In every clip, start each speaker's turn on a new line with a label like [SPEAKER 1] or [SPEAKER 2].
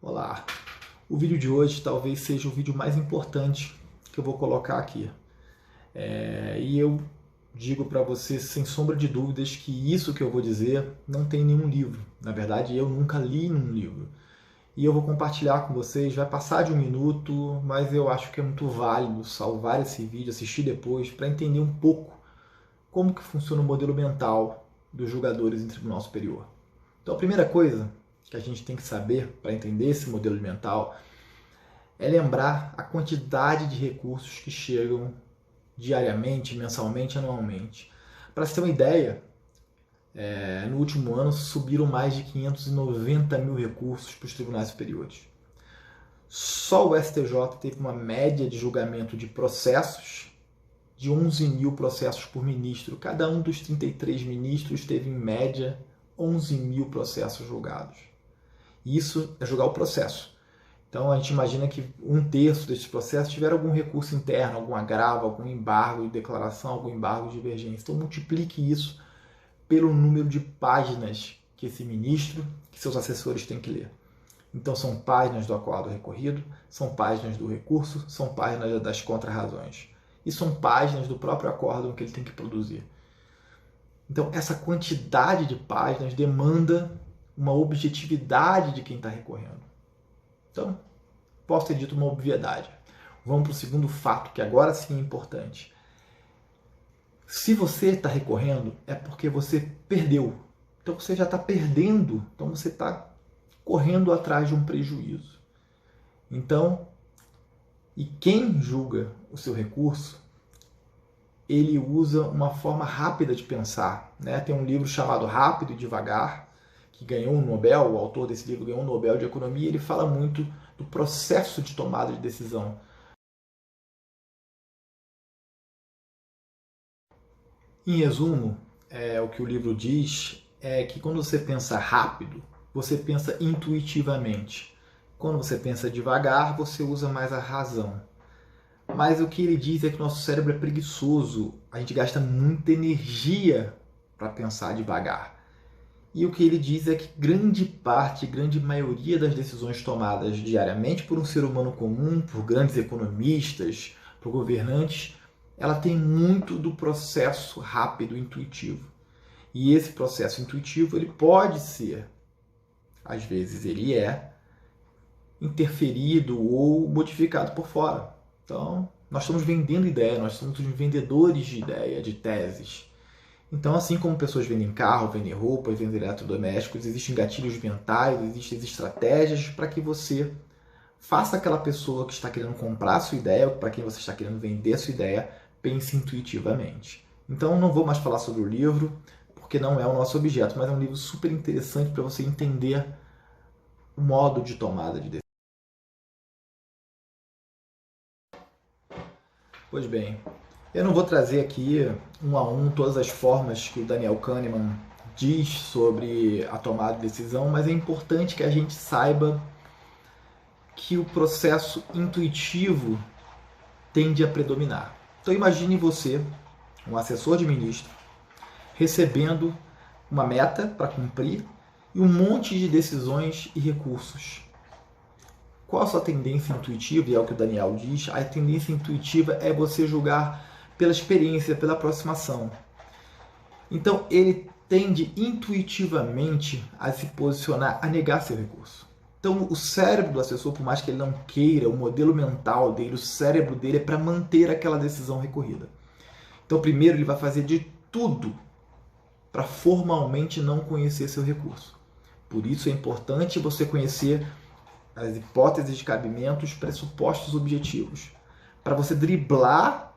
[SPEAKER 1] Olá! O vídeo de hoje talvez seja o vídeo mais importante que eu vou colocar aqui. E eu digo para você, sem sombra de dúvidas, que isso que eu vou dizer não tem nenhum livro. Na verdade, eu nunca li num livro. E eu vou compartilhar com vocês, vai passar de 1 minuto, mas eu acho que é muito válido salvar esse vídeo, assistir depois, para entender um pouco como que funciona o modelo mental dos julgadores em tribunal superior. Então, a primeira coisa que a gente tem que saber para entender esse modelo mental é lembrar a quantidade de recursos que chegam diariamente, mensalmente, anualmente. Para você ter uma ideia, no último ano subiram mais de 590 mil recursos para os tribunais superiores. Só o STJ teve uma média de julgamento de processos de 11 mil processos por ministro. Cada um dos 33 ministros teve, em média, 11 mil processos julgados. Isso é julgar o processo. Então a gente imagina que 1/3 desses processos tiveram algum recurso interno, algum agravo, algum embargo de declaração, algum embargo de divergência. Então multiplique isso pelo número de páginas que esse ministro, que seus assessores têm que ler. Então são páginas do acordo recorrido, são páginas do recurso, são páginas das contrarrazões. E são páginas do próprio acórdão que ele tem que produzir. Então essa quantidade de páginas demanda uma objetividade de quem está recorrendo. Então, posso ter dito uma obviedade. Vamos para o segundo fato, que agora sim é importante. Se você está recorrendo, é porque você perdeu. Então você já está perdendo, então você está correndo atrás de um prejuízo. Então, e quem julga o seu recurso, ele usa uma forma rápida de pensar. Tem um livro chamado Rápido e Devagar, que ganhou um Nobel, o autor desse livro ganhou um Nobel de Economia, ele fala muito do processo de tomada de decisão. Em resumo, o que o livro diz é que quando você pensa rápido, você pensa intuitivamente. Quando você pensa devagar, você usa mais a razão. Mas o que ele diz é que o nosso cérebro é preguiçoso, a gente gasta muita energia para pensar devagar. E o que ele diz é que grande maioria das decisões tomadas diariamente por um ser humano comum, por grandes economistas, por governantes, ela tem muito do processo rápido, intuitivo. E esse processo intuitivo ele pode ser, às vezes ele é, interferido ou modificado por fora. Então, nós estamos vendendo ideia, nós somos vendedores de ideia, de teses. Então, assim como pessoas vendem carro, vendem roupas, vendem eletrodomésticos, existem gatilhos mentais, existem estratégias para que você faça aquela pessoa que está querendo comprar a sua ideia, para quem você está querendo vender a sua ideia, pense intuitivamente. Então, não vou mais falar sobre o livro, porque não é o nosso objeto, mas é um livro super interessante para você entender o modo de tomada de decisão. Pois bem, eu não vou trazer aqui um a um todas as formas que o Daniel Kahneman diz sobre a tomada de decisão, mas é importante que a gente saiba que o processo intuitivo tende a predominar. Então imagine você, um assessor de ministro, recebendo uma meta para cumprir e um monte de decisões e recursos. Qual a sua tendência intuitiva? E é o que o Daniel diz, a tendência intuitiva é você julgar pela experiência, pela aproximação. Então, ele tende intuitivamente a se posicionar, a negar seu recurso. Então, o cérebro do assessor, por mais que ele não queira, o modelo mental dele, o cérebro dele é para manter aquela decisão recorrida. Então, primeiro, ele vai fazer de tudo para formalmente não conhecer seu recurso. Por isso, é importante você conhecer as hipóteses de cabimento, os pressupostos objetivos, para você driblar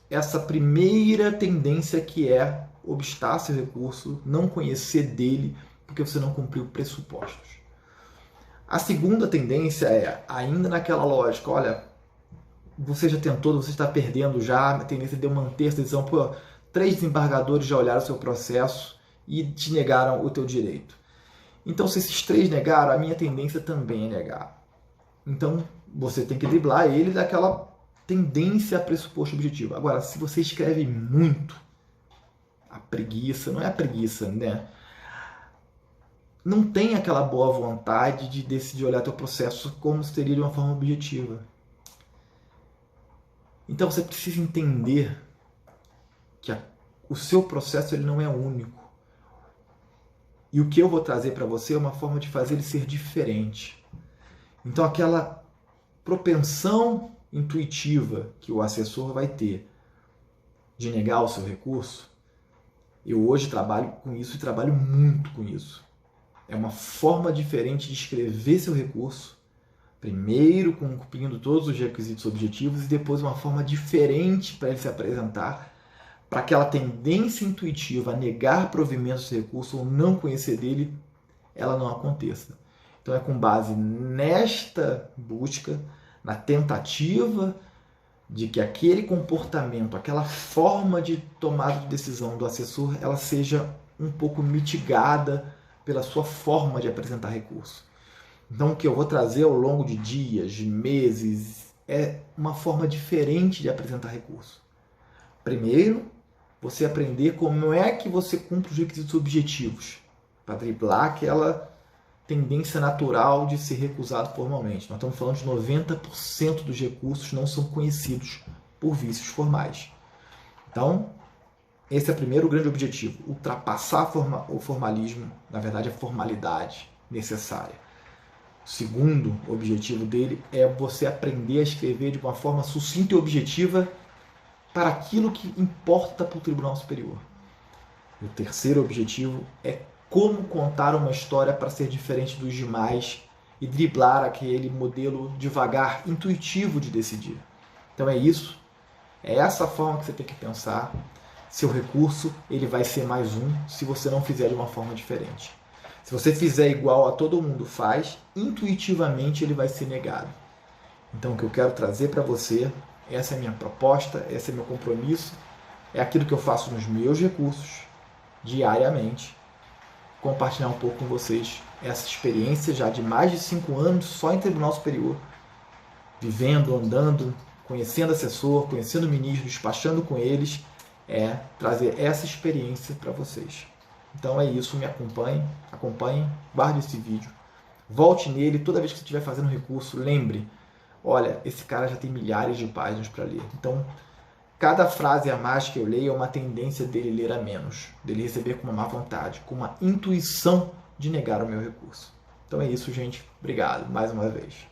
[SPEAKER 1] essa primeira tendência que é obstar seu recurso, não conhecer dele, porque você não cumpriu pressupostos. A segunda tendência é, ainda naquela lógica, olha, você já tentou, você está perdendo já, a tendência de manter essa decisão, 3 desembargadores já olharam o seu processo e te negaram o teu direito. Então, se esses 3 negaram, a minha tendência também é negar. Então, você tem que driblar ele daquela tendência a pressuposto objetivo. Agora, se você escreve muito, a preguiça, não é a preguiça, né? não tem aquela boa vontade de decidir olhar teu processo como seria de uma forma objetiva. Então você precisa entender que o seu processo ele não é único. E o que eu vou trazer para você é uma forma de fazer ele ser diferente. Então aquela propensão intuitiva que o assessor vai ter de negar o seu recurso, eu hoje trabalho com isso e trabalho muito com isso. É uma forma diferente de escrever seu recurso, primeiro cumprindo todos os requisitos objetivos e depois uma forma diferente para ele se apresentar, para aquela tendência intuitiva a negar provimento desse recurso ou não conhecer dele, ela não aconteça. Então é com base nesta busca, na tentativa de que aquele comportamento, aquela forma de tomada de decisão do assessor, ela seja um pouco mitigada pela sua forma de apresentar recurso. Então o que eu vou trazer ao longo de dias, de meses, é uma forma diferente de apresentar recurso. Primeiro, você aprender como é que você cumpre os requisitos objetivos, para driblar aquela tendência natural de ser recusado formalmente. Nós estamos falando de 90% dos recursos não são conhecidos por vícios formais. Então, esse é o primeiro grande objetivo, ultrapassar o formalismo, na verdade a formalidade necessária. O segundo objetivo dele é você aprender a escrever de uma forma sucinta e objetiva para aquilo que importa para o Tribunal Superior. E o terceiro objetivo é como contar uma história para ser diferente dos demais e driblar aquele modelo devagar, intuitivo de decidir. Então é isso, é essa forma que você tem que pensar. Seu recurso ele vai ser mais um se você não fizer de uma forma diferente. Se você fizer igual a todo mundo faz, intuitivamente ele vai ser negado. Então o que eu quero trazer para você, essa é a minha proposta, esse é meu compromisso, é aquilo que eu faço nos meus recursos, diariamente, compartilhar um pouco com vocês essa experiência já de mais de 5 anos só em Tribunal Superior, vivendo, andando, conhecendo assessor, conhecendo ministro, despachando com eles, é trazer essa experiência para vocês. Então é isso, me acompanhem, guarde esse vídeo, volte nele, toda vez que você estiver fazendo recurso, lembre, olha, esse cara já tem milhares de páginas para ler. Então, cada frase a mais que eu leio é uma tendência dele ler a menos, dele receber com uma má vontade, com uma intuição de negar o meu recurso. Então é isso, gente. Obrigado mais uma vez.